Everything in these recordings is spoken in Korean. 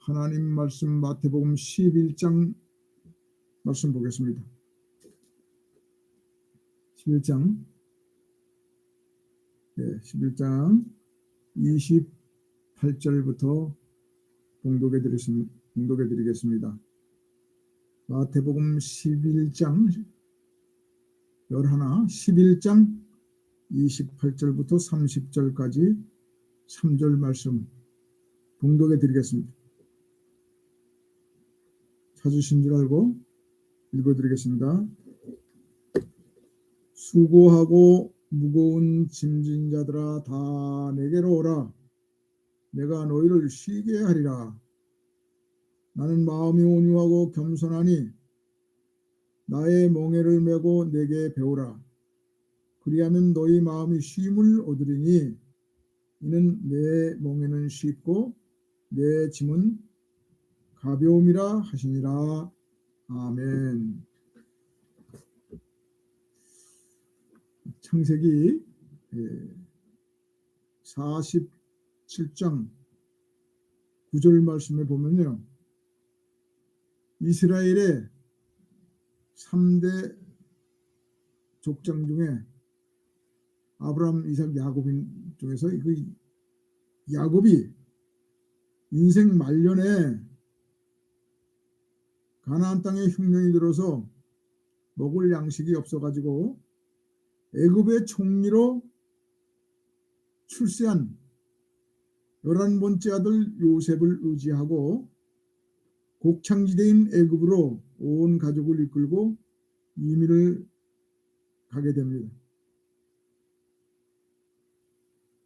하나님 말씀 마태복음 11장 말씀 보겠습니다. 11장 28절부터 봉독해 드리겠습니다. 마태복음 11장 11장 28절부터 30절까지 3절 말씀 봉독해 드리겠습니다. 찾으신 줄 알고 읽어드리겠습니다. 수고하고 무거운 짐진 자들아 다 내게로 오라. 내가 너희를 쉬게 하리라. 나는 마음이 온유하고 겸손하니 나의 멍에를 메고 내게 배우라. 그리하면 너희 마음이 쉼을 얻으리니 이는 내 멍에는 쉽고 내 짐은 가벼움이라 하시니라. 아멘. 창세기 47장 9절 말씀에 보면요, 이스라엘의 3대 족장 중에 아브라함, 이삭, 야곱 중에서 그 야곱이 인생 말년에 가나안 땅에 흉년이 들어서 먹을 양식이 없어가지고 애굽의 총리로 출세한 11번째 아들 요셉을 의지하고 곡창지대인 애굽으로 온 가족을 이끌고 이민을 가게 됩니다.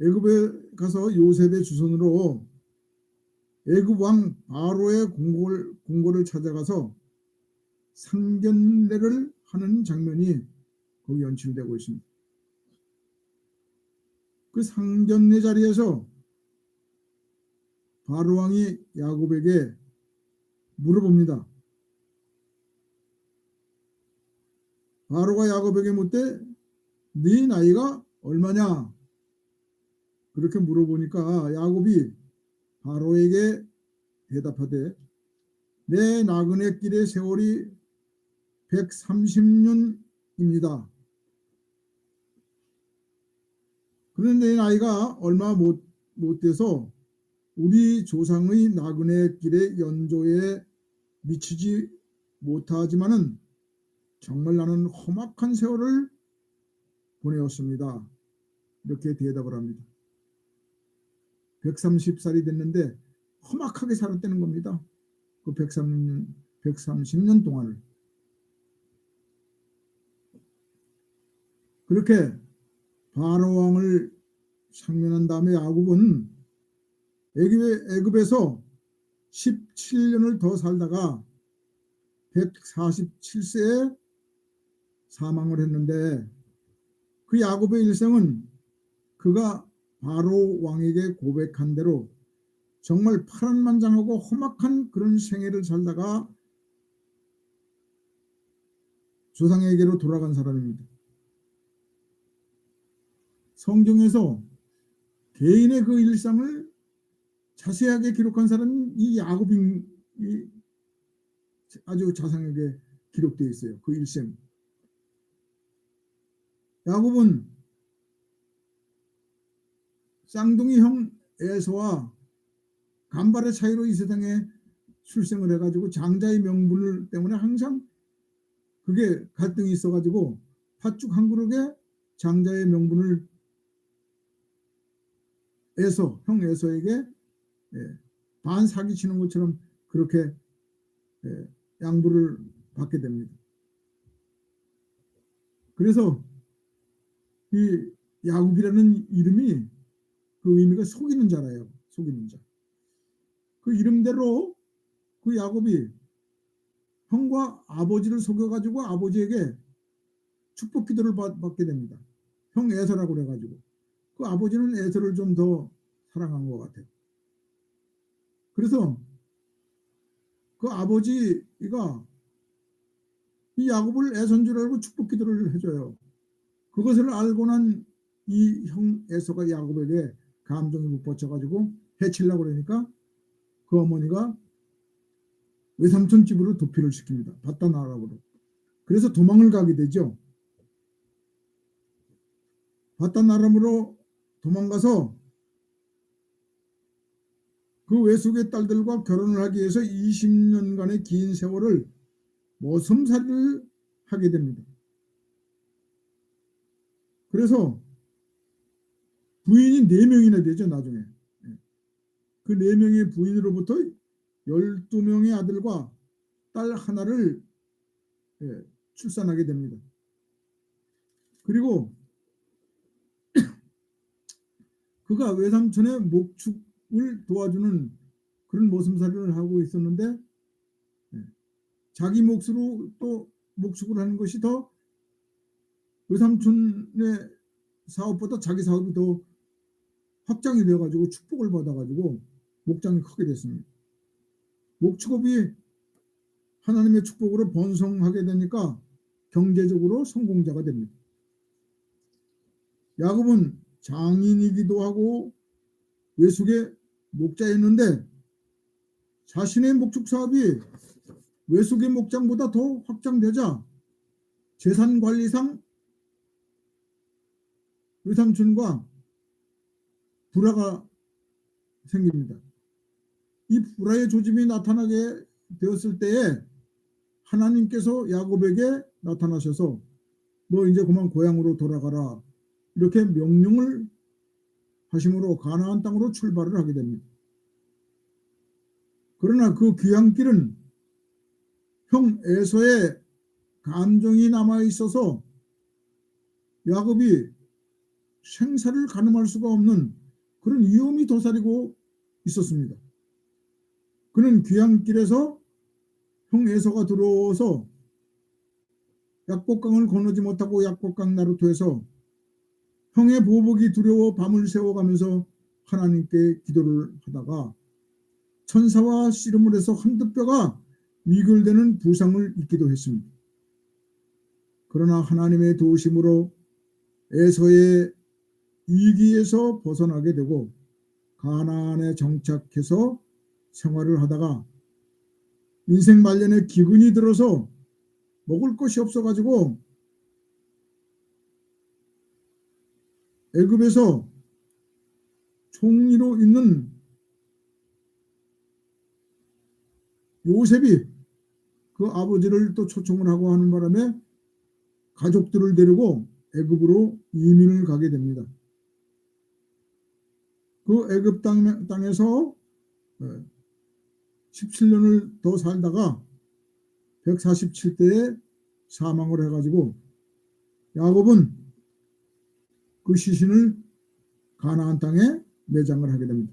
애굽에 가서 요셉의 주선으로 애굽 왕 바로의 궁궐을 찾아가서 상견례를 하는 장면이 거기 연출되고 있습니다. 그 상견례 자리에서 바로 왕이 야곱에게 물어봅니다. 바로가 야곱에게 묻되 네 나이가 얼마냐? 그렇게 물어보니까 야곱이 바로에게 대답하되 내 나그네 길의 세월이 130년입니다. 그런데 내 나이가 얼마 못 돼서 우리 조상의 나그네 길의 연조에 미치지 못하지만은 정말 나는 험악한 세월을 보내었습니다. 이렇게 대답을 합니다. 130살이 됐는데 험악하게 살았다는 겁니다. 그 130년 동안을. 그렇게 바로 왕을 상면한 다음에 야곱은 애굽에서 17년을 더 살다가 147세에 사망을 했는데 그 야곱의 일생은 그가 바로 왕에게 고백한 대로 정말 파란만장하고 험악한 그런 생애를 살다가 조상에게로 돌아간 사람입니다. 성경에서 개인의 그 일상을 자세하게 기록한 사람은 이 야곱이 아주 자세하게 기록되어 있어요. 그 일생. 야곱은 쌍둥이 형 에서와 간발의 차이로 이 세상에 출생을 해가지고 장자의 명분 때문에 항상 그게 갈등이 있어가지고 팥죽 한 그릇에 장자의 명분을 형 에서에게 반 사기치는 것처럼 그렇게 양보를 받게 됩니다. 그래서 이 야곱이라는 이름이 그 의미가 속이는 자라요. 속이는 자. 그 이름대로 그 야곱이 형과 아버지를 속여가지고 아버지에게 축복 기도를 받게 됩니다. 형 에서라고 그래가지고. 그 아버지는 에서를 좀 더 사랑한 것 같아요. 그래서 그 아버지가 이 야곱을 에서인 줄 알고 축복 기도를 해줘요. 그것을 알고 난 이 형 에서가 야곱에게 감정이 못 버텨가지고 해치려고 그러니까 그 어머니가 외삼촌 집으로 도피를 시킵니다. 바단 아람으로. 그래서 도망을 가게 되죠. 바단 아람으로 도망가서 그 외숙의 딸들과 결혼을 하기 위해서 20년간의 긴 세월을 모섬살이를 하게 됩니다. 그래서 부인이 4명이나 되죠, 나중에. 그 4명의 부인으로부터 12명의 아들과 딸 하나를 출산하게 됩니다. 그리고 그가 외삼촌의 목축을 도와주는 그런 모섬살이를 하고 있었는데 자기 몫으로 또 목축을 하는 것이 더 외삼촌의 사업보다 자기 사업이 더 확장이 되어가지고 축복을 받아가지고 목장이 크게 됐습니다. 목축업이 하나님의 축복으로 번성하게 되니까 경제적으로 성공자가 됩니다. 야곱은 장인이기도 하고 외숙의 목자였는데 자신의 목축 사업이 외숙의 목장보다 더 확장되자 재산관리상 외삼촌과 불화가 생깁니다. 이 불화의 조짐이 나타나게 되었을 때에 하나님께서 야곱에게 나타나셔서 너 이제 그만 고향으로 돌아가라 이렇게 명령을 하심으로 가나안 땅으로 출발을 하게 됩니다. 그러나 그 귀한 길은 형 에서의 감정이 남아 있어서 야곱이 생사를 가늠할 수가 없는 그런 위험이 도사리고 있었습니다. 그는 귀한 길에서 형 에서가 들어와서 약복강을 건너지 못하고 약복강 나루토에서 형의 보복이 두려워 밤을 새워가면서 하나님께 기도를 하다가 천사와 씨름을 해서 한두 뼈가 위글되는 부상을 입기도 했습니다. 그러나 하나님의 도우심으로 에서의 위기에서 벗어나게 되고 가나안에 정착해서 생활을 하다가 인생 말년에 기근이 들어서 먹을 것이 없어가지고 애굽에서 총리로 있는 요셉이 그 아버지를 또 초청을 하고 하는 바람에 가족들을 데리고 애굽으로 이민을 가게 됩니다. 그 애굽 땅에서 17년을 더 살다가 147세에 사망을 해가지고 야곱은 그 시신을 가나안 땅에 매장을 하게 됩니다.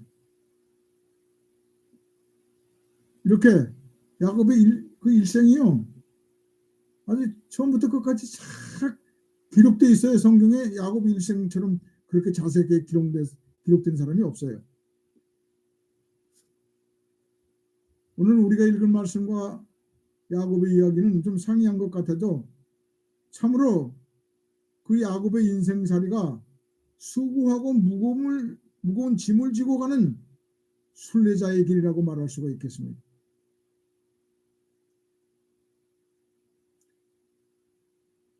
이렇게 야곱의 그 일생이요 아주 처음부터 끝까지 싹 기록되어 있어요. 성경에 야곱의 일생처럼 그렇게 자세하게 기록된 사람이 없어요. 오늘 우리가 읽은 말씀과 야곱의 이야기는 좀 상이한 것 같아도 참으로 그 야곱의 인생살이가 수고하고 무거운 짐을 지고 가는 순례자의 길이라고 말할 수가 있겠습니다.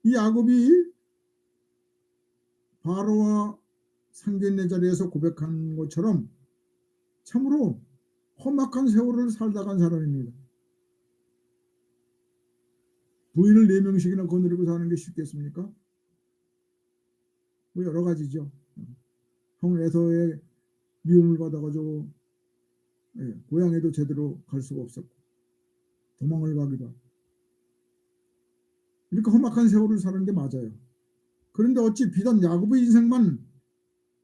이 야곱이 바로와 상견례 자리에서 고백한 것처럼 참으로 험악한 세월을 살다 간 사람입니다. 부인을 4명씩이나 거느리고 사는 게 쉽겠습니까? 뭐 여러 가지죠. 형 에서의 미움을 받아가지고 고향에도 제대로 갈 수가 없었고 도망을 가기도 하고 이렇게 험악한 세월을 사는 게 맞아요. 그런데 어찌 비단 야곱의 인생만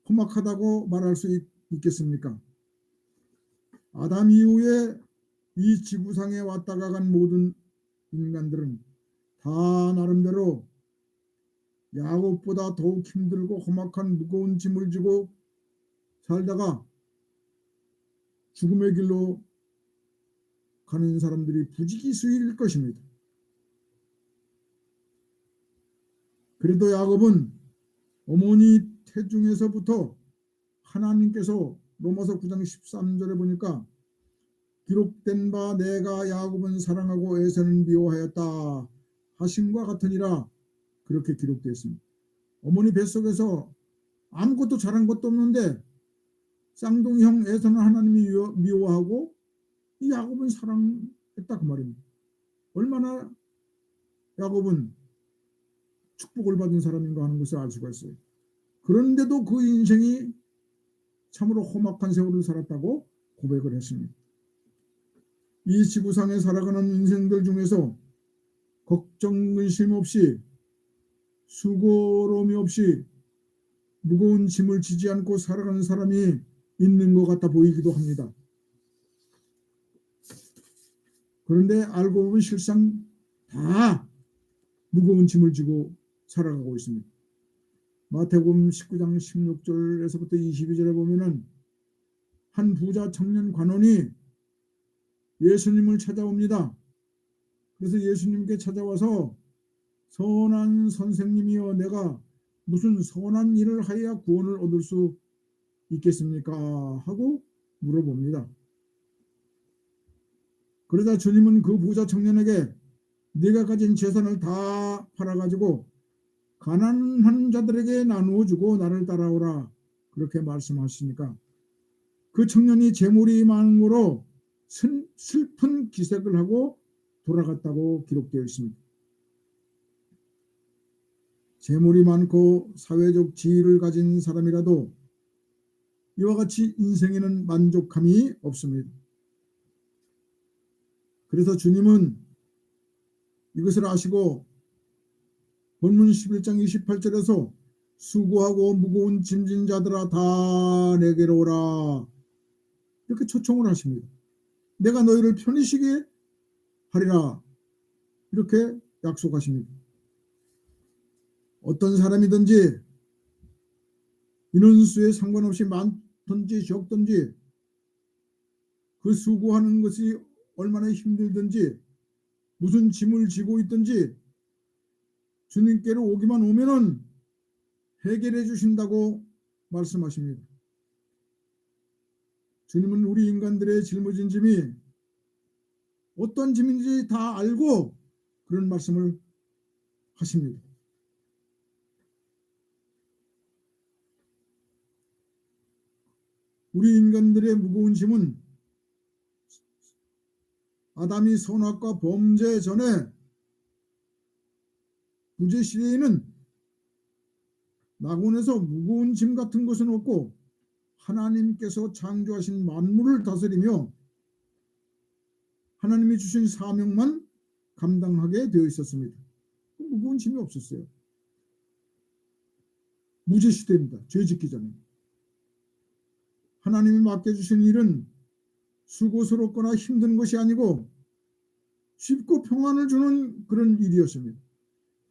험악하다고 말할 수 있겠습니까? 아담 이후에 이 지구상에 왔다가 간 모든 인간들은 다 나름대로 야곱보다 더욱 힘들고 험악한 무거운 짐을 지고 살다가 죽음의 길로 가는 사람들이 부지기수일 것입니다. 그래도 야곱은 어머니 태중에서부터 하나님께서 로마서 9장 13절에 보니까 기록된 바 내가 야곱은 사랑하고 에서는 미워하였다 하심과 같으니라. 그렇게 기록되어 있습니다. 어머니 뱃속에서 아무것도 잘한 것도 없는데 쌍둥이 형 에서는 하나님이 미워하고 이 야곱은 사랑했다 그 말입니다. 얼마나 야곱은 축복을 받은 사람인가 하는 것을 알 수가 있어요. 그런데도 그 인생이 참으로 험악한 세월을 살았다고 고백을 했습니다. 이 지구상에 살아가는 인생들 중에서 걱정 근심 없이 수고로움이 없이 무거운 짐을 지지 않고 살아가는 사람이 있는 것 같아 보이기도 합니다. 그런데 알고 보면 실상 다 무거운 짐을 지고 살아가고 있습니다. 마태복음 19장 16절에서부터 22절에 보면은 한 부자 청년 관원이 예수님을 찾아옵니다. 그래서 예수님께 찾아와서 선한 선생님이여 내가 무슨 선한 일을 하여야 구원을 얻을 수 있겠습니까? 하고 물어봅니다. 그러자 주님은 그 부자 청년에게 네가 가진 재산을 다 팔아가지고 가난한 자들에게 나누어 주고 나를 따라오라 그렇게 말씀하시니까 그 청년이 재물이 많은 거로 슬픈 기색을 하고 돌아갔다고 기록되어 있습니다. 재물이 많고 사회적 지위를 가진 사람이라도 이와 같이 인생에는 만족함이 없습니다. 그래서 주님은 이것을 아시고 본문 11장 28절에서 수고하고 무거운 짐진 자들아 다 내게로 오라 이렇게 초청을 하십니다. 내가 너희를 편히 쉬게 하리라 이렇게 약속하십니다. 어떤 사람이든지 인원수에 상관없이 많든지 적든지 그 수고하는 것이 얼마나 힘들든지 무슨 짐을 지고 있든지 주님께로 오기만 오면은 해결해 주신다고 말씀하십니다. 주님은 우리 인간들의 짊어진 짐이 어떤 짐인지 다 알고 그런 말씀을 하십니다. 우리 인간들의 무거운 짐은 아담이 선악과 범죄 전에 구제 시대에는 낙원에서 무거운 짐 같은 것은 없고 하나님께서 창조하신 만물을 다스리며 하나님이 주신 사명만 감당하게 되어 있었습니다. 무거운 짐이 없었어요. 무제 시대입니다. 죄 짓기 전에. 하나님이 맡겨주신 일은 수고스럽거나 힘든 것이 아니고 쉽고 평안을 주는 그런 일이었습니다.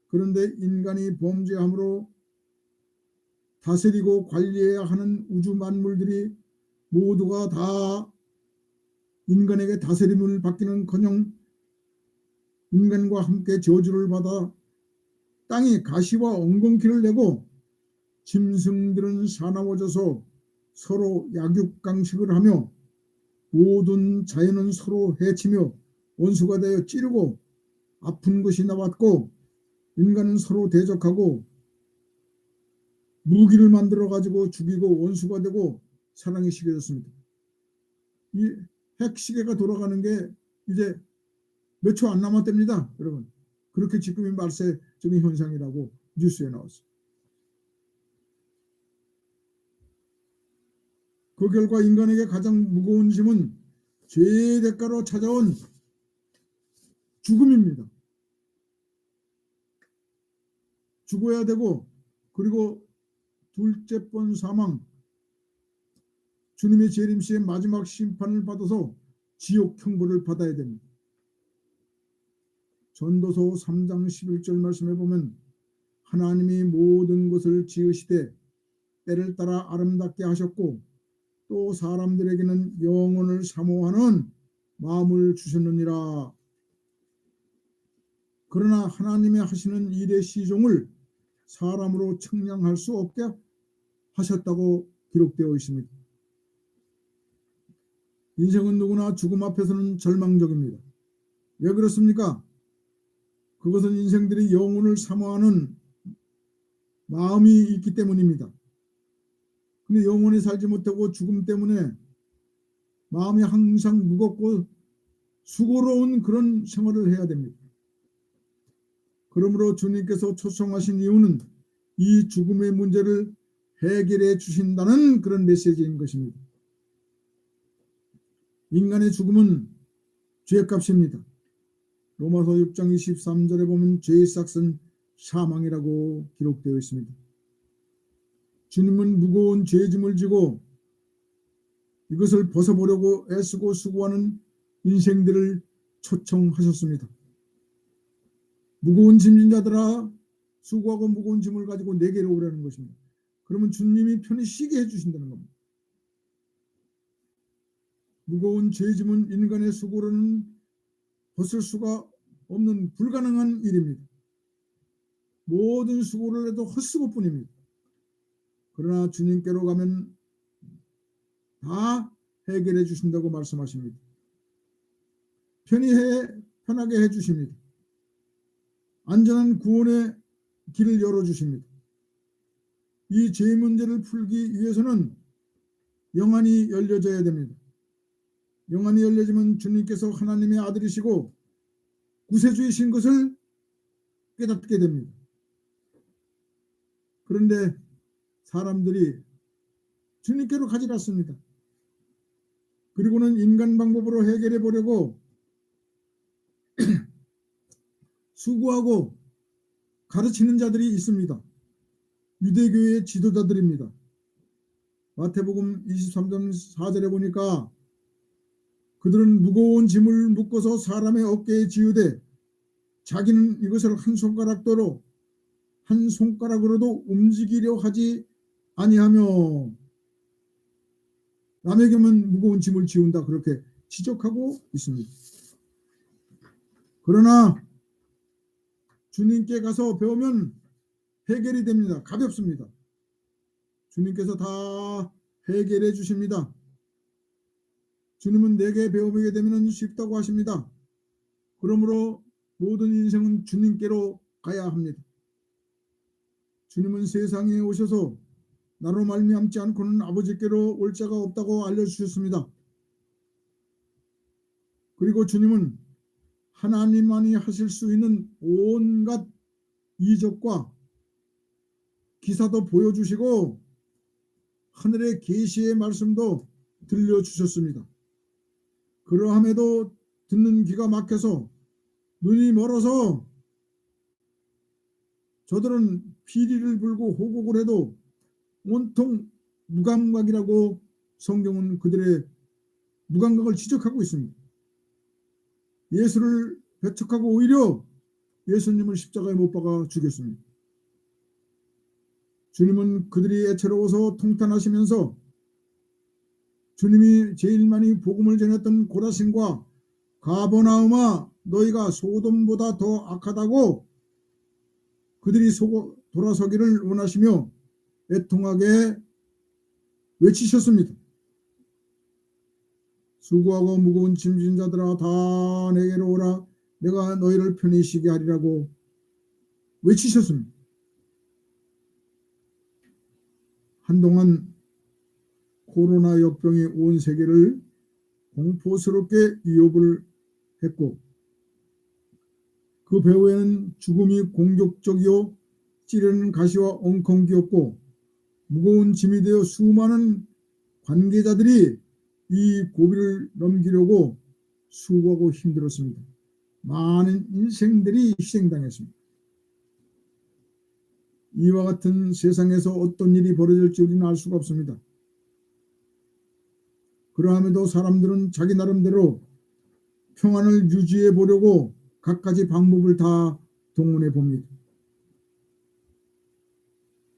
그런데 인간이 범죄함으로 다스리고 관리해야 하는 우주 만물들이 모두가 다 인간에게 다스림을 받기는커녕 인간과 함께 저주를 받아 땅이 가시와 엉겅퀴를 내고 짐승들은 사나워져서 서로 약육강식을 하며 모든 자연은 서로 해치며 원수가 되어 찌르고 아픈 것이 나왔고 인간은 서로 대적하고 무기를 만들어 가지고 죽이고 원수가 되고 사랑이 식어졌습니다. 이 핵시계가 돌아가는 게 이제 몇 초 안 남았답니다. 여러분. 그렇게 지금이 말세적인 현상이라고 뉴스에 나왔어요. 그 결과 인간에게 가장 무거운 짐은 죄의 대가로 찾아온 죽음입니다. 죽어야 되고 그리고 둘째 번 사망 주님의 재림시에 마지막 심판을 받아서 지옥 형벌을 받아야 됩니다. 전도서 3장 11절 말씀에 보면 하나님이 모든 것을 지으시되 때를 따라 아름답게 하셨고 또 사람들에게는 영혼을 사모하는 마음을 주셨느니라. 그러나 하나님의 하시는 일의 시종을 사람으로 측량할 수 없게 하셨다고 기록되어 있습니다. 인생은 누구나 죽음 앞에서는 절망적입니다. 왜 그렇습니까? 그것은 인생들이 영혼을 사모하는 마음이 있기 때문입니다. 근데 영원히 살지 못하고 죽음 때문에 마음이 항상 무겁고 수고로운 그런 생활을 해야 됩니다. 그러므로 주님께서 초청하신 이유는 이 죽음의 문제를 해결해 주신다는 그런 메시지인 것입니다. 인간의 죽음은 죄값입니다. 로마서 6장 23절에 보면 죄의 삭은 사망이라고 기록되어 있습니다. 주님은 무거운 죄짐을 지고 이것을 벗어보려고 애쓰고 수고하는 인생들을 초청하셨습니다. 무거운 짐진 자들아, 수고하고 무거운 짐을 가지고 내게로 오라는 것입니다. 그러면 주님이 편히 쉬게 해주신다는 겁니다. 무거운 죄짐은 인간의 수고로는 벗을 수가 없는 불가능한 일입니다. 모든 수고를 해도 헛수고뿐입니다. 그러나 주님께로 가면 다 해결해 주신다고 말씀하십니다. 편하게 해 주십니다. 안전한 구원의 길을 열어주십니다. 이 죄 문제를 풀기 위해서는 영안이 열려져야 됩니다. 영안이 열려지면 주님께서 하나님의 아들이시고 구세주이신 것을 깨닫게 됩니다. 그런데 사람들이 주님께로 가지 않습니다. 그리고는 인간 방법으로 해결해 보려고 수고하고 가르치는 자들이 있습니다. 유대교의 지도자들입니다. 마태복음 23장 4절에 보니까 그들은 무거운 짐을 묶어서 사람의 어깨에 지우되 자기는 이것을 한 손가락으로도 움직이려 하지 아니하며 남에게만 무거운 짐을 지운다, 그렇게 지적하고 있습니다. 그러나 주님께 가서 배우면 해결이 됩니다. 가볍습니다. 주님께서 다 해결해 주십니다. 주님은 내게 배우게 되면 쉽다고 하십니다. 그러므로 모든 인생은 주님께로 가야 합니다. 주님은 세상에 오셔서 나로 말미암지 않고는 아버지께로 올 자가 없다고 알려주셨습니다. 그리고 주님은 하나님만이 하실 수 있는 온갖 이적과 기사도 보여주시고 하늘의 계시의 말씀도 들려주셨습니다. 그러함에도 듣는 귀가 막혀서 눈이 멀어서 저들은 피리를 불고 호곡을 해도 온통 무감각이라고 성경은 그들의 무감각을 지적하고 있습니다. 예수를 배척하고 오히려 예수님을 십자가에 못 박아 죽였습니다. 주님은 그들이 애처로워서 통탄하시면서 주님이 제일 많이 복음을 전했던 고라신과 가버나움아, 너희가 소돔보다 더 악하다고 그들이 돌아서기를 원하시며 애통하게 외치셨습니다. 수고하고 무거운 짐진 자들아, 다 내게로 오라. 내가 너희를 편히 쉬게 하리라고 외치셨습니다. 한동안 코로나 역병이 온 세계를 공포스럽게 위협을 했고 그 배후에는 죽음이 공격적이요 찌르는 가시와 엉컹기였고 무거운 짐이 되어 수많은 관계자들이 이 고비를 넘기려고 수고하고 힘들었습니다. 많은 인생들이 희생당했습니다. 이와 같은 세상에서 어떤 일이 벌어질지 우리는 알 수가 없습니다. 그러함에도 사람들은 자기 나름대로 평안을 유지해 보려고 갖가지 방법을 다 동원해 봅니다.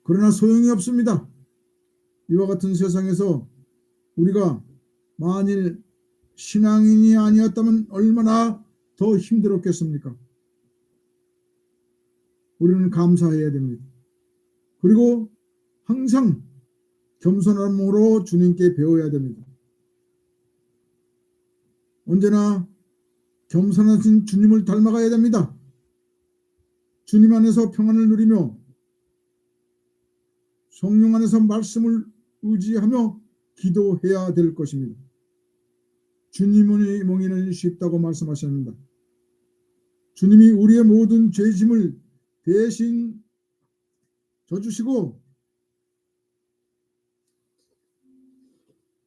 그러나 소용이 없습니다. 이와 같은 세상에서 우리가 만일 신앙인이 아니었다면 얼마나 더 힘들었겠습니까? 우리는 감사해야 됩니다. 그리고 항상 겸손함으로 주님께 배워야 됩니다. 언제나 겸손하신 주님을 닮아가야 됩니다. 주님 안에서 평안을 누리며 성령 안에서 말씀을 의지하며 기도해야 될 것입니다. 주님의 멍에는 쉽다고 말씀하셨습니다. 주님이 우리의 모든 죄짐을 대신 져주시고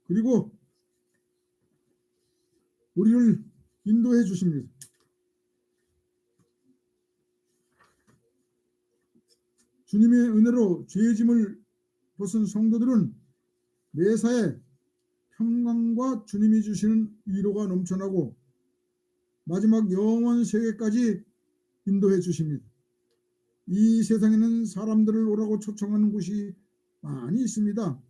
그리고 우리를 인도해 주십니다. 주님의 은혜로 죄짐을 벗은 성도들은 매사에 평강과 주님이 주시는 위로가 넘쳐나고 마지막 영원 세계까지 인도해 주십니다. 이 세상에는 사람들을 오라고 초청하는 곳이 많이 있습니다.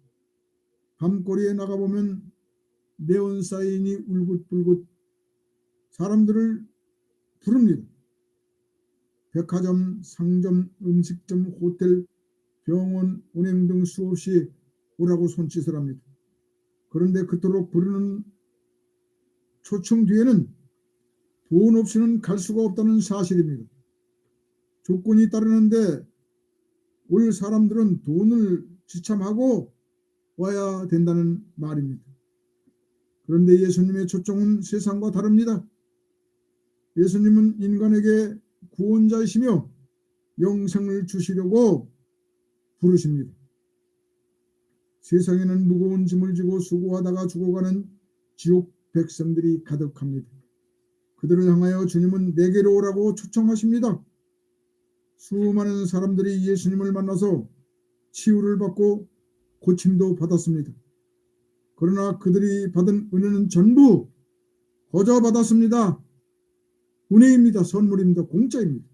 밤거리에 나가보면 네온 사인이 울긋불긋 사람들을 부릅니다. 백화점, 상점, 음식점, 호텔, 병원, 은행 등 수없이 오라고 손짓을 합니다. 그런데 그토록 부르는 초청 뒤에는 돈 없이는 갈 수가 없다는 사실입니다. 조건이 따르는데 올 사람들은 돈을 지참하고 와야 된다는 말입니다. 그런데 예수님의 초청은 세상과 다릅니다. 예수님은 인간에게 구원자이시며 영생을 주시려고 부르십니다. 세상에는 무거운 짐을 지고 수고하다가 죽어가는 지옥 백성들이 가득합니다. 그들을 향하여 주님은 내게로 오라고 초청하십니다. 수많은 사람들이 예수님을 만나서 치유를 받고 고침도 받았습니다. 그러나 그들이 받은 은혜는 전부 거저 받았습니다. 은혜입니다. 선물입니다. 공짜입니다.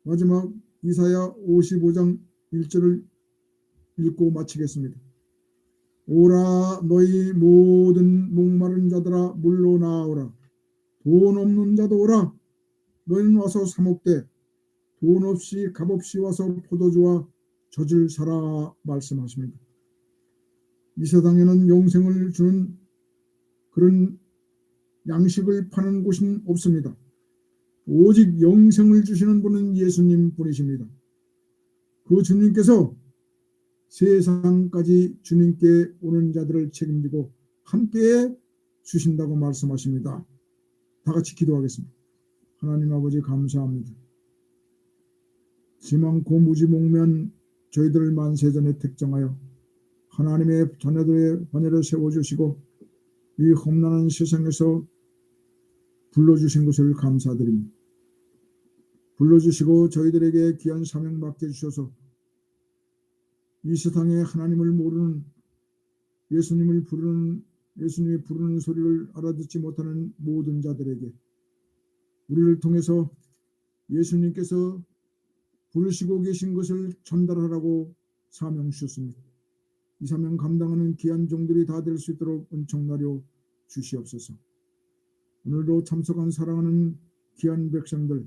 마지막 이사야 55장 1절을 읽고 마치겠습니다. 오라 너희 모든 목마른 자들아 물로 나오라. 돈 없는 자도 오라. 너희는 와서 사먹되 돈 없이 값없이 와서 포도주와 젖을 사라 말씀하십니다. 이 세상에는 영생을 주는 그런 양식을 파는 곳은 없습니다. 오직 영생을 주시는 분은 예수님 뿐이십니다. 그 주님께서 세상까지 주님께 오는 자들을 책임지고 함께 주신다고 말씀하십니다. 다 같이 기도하겠습니다. 하나님 아버지 감사합니다. 지망고 무지몽면 저희들을 만세전에 택정하여 하나님의 자녀들의 번뇌를 세워주시고 이 험난한 세상에서 불러주신 것을 감사드립니다. 불러주시고 저희들에게 귀한 사명 맡겨주셔서 이 세상에 하나님을 모르는 예수님이 부르는 소리를 알아듣지 못하는 모든 자들에게 우리를 통해서 예수님께서 부르시고 계신 것을 전달하라고 사명 주셨습니다. 이 사명 감당하는 귀한 종들이 다 될 수 있도록 은총나려 주시옵소서. 오늘도 참석한 사랑하는 귀한 백성들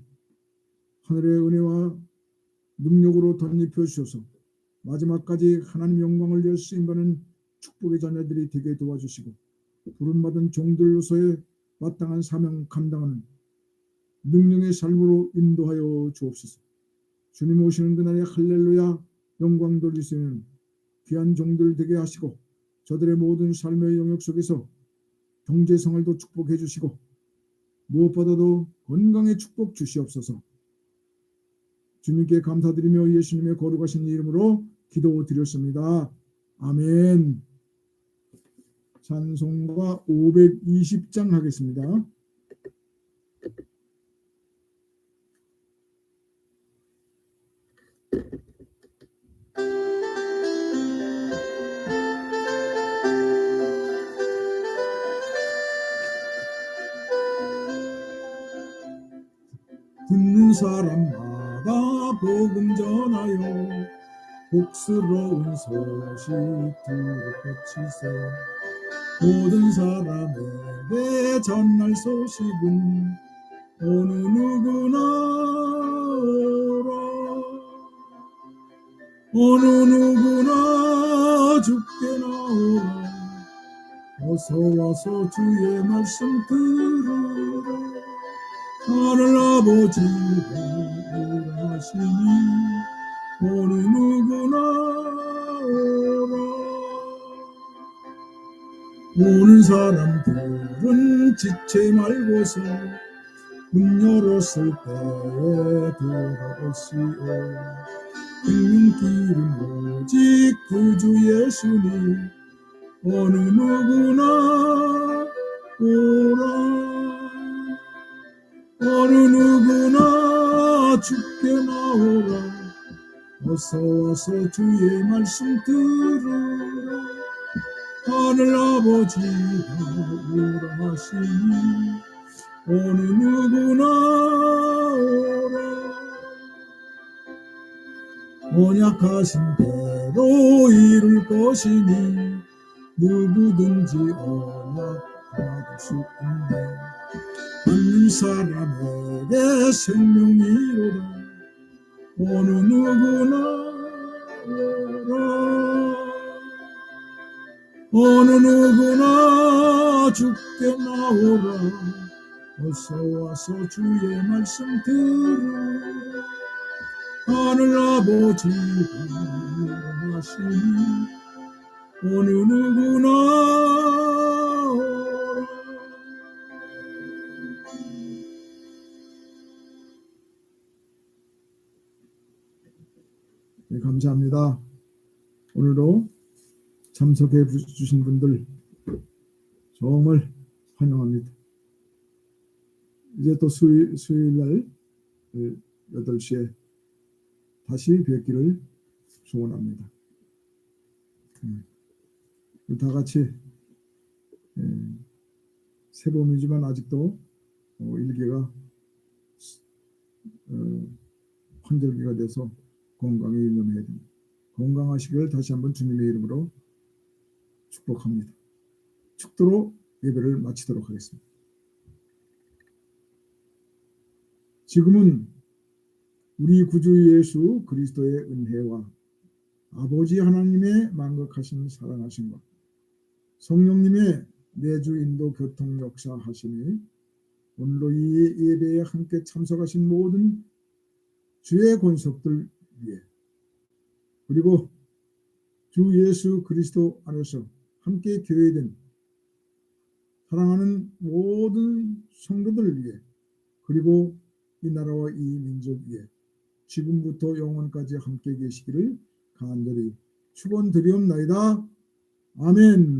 하늘의 은혜와 능력으로 덧입혀 주셔서 마지막까지 하나님 영광을 위해 쓰임받는 축복의 자녀들이 되게 도와주시고 부름받은 종들로서의 마땅한 사명 감당하는 능력의 삶으로 인도하여 주옵소서. 주님 오시는 그날에 할렐루야 영광 돌리시는 귀한 종들 되게 하시고 저들의 모든 삶의 영역 속에서 경제생활도 축복해 주시고 무엇보다도 건강의 축복 주시옵소서. 주님께 감사드리며 예수님의 거룩하신 이름으로 기도드렸습니다. 아멘. 찬송가 520장 하겠습니다. 듣는 사람마다 복음 전하여 복스러운 소식 들어치세. 모든 사람에게 전할 소식은 어느 누구나 오라. 어느 누구나 죽게 나오라. 어서 와서 주의 말씀 들으라. 하늘 아버지가 일하시니 어느 누구나 오라. 오는 사람들은 지체 말고서 문 열었을 때에 들어오시오. 생명길은 오직 구주 예수님 어느 누구나 오라. 어느 누구나 주께 나오라. 어서 와서 주의 말씀 들으라. 하늘 아버지가 일하시니 어느 누구나 오라. 언약하신 대로 이룰 것이니 누구든지 언약 받을 수 있네. 받는 사람에게 생명이로다. 어느 누구나 오라. 어느 누구나 주께 나오라. 어서 와서 주의 말씀 들으라. 하늘 아버지가 일하시니 어느 누구나 오라. 네, 감사합니다. 오늘도 참석해 주신 분들 정말 환영합니다. 이제 또 수요일날 8시에 다시 뵙기를 소원합니다. 다 같이 새봄이지만 아직도 일기가 환절기가 돼서 건강에 유념해야 됩니다. 건강하시길 다시 한번 주님의 이름으로 축복합니다. 축도로 예배를 마치도록 하겠습니다. 지금은 우리 구주 예수 그리스도의 은혜와 아버지 하나님의 만극하신 사랑하심과 성령님의 내주 인도 교통 역사하심이 오늘도 이 예배에 함께 참석하신 모든 주의 권속들 위해 그리고 주 예수 그리스도 안에서 함께 교회된 사랑하는 모든 성도들을 위해 그리고 이 나라와 이 민족 위해 지금부터 영원까지 함께 계시기를 간절히 축원드리옵나이다. 아멘.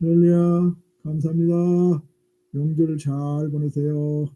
할렐루야. 감사합니다. 명절 잘 보내세요.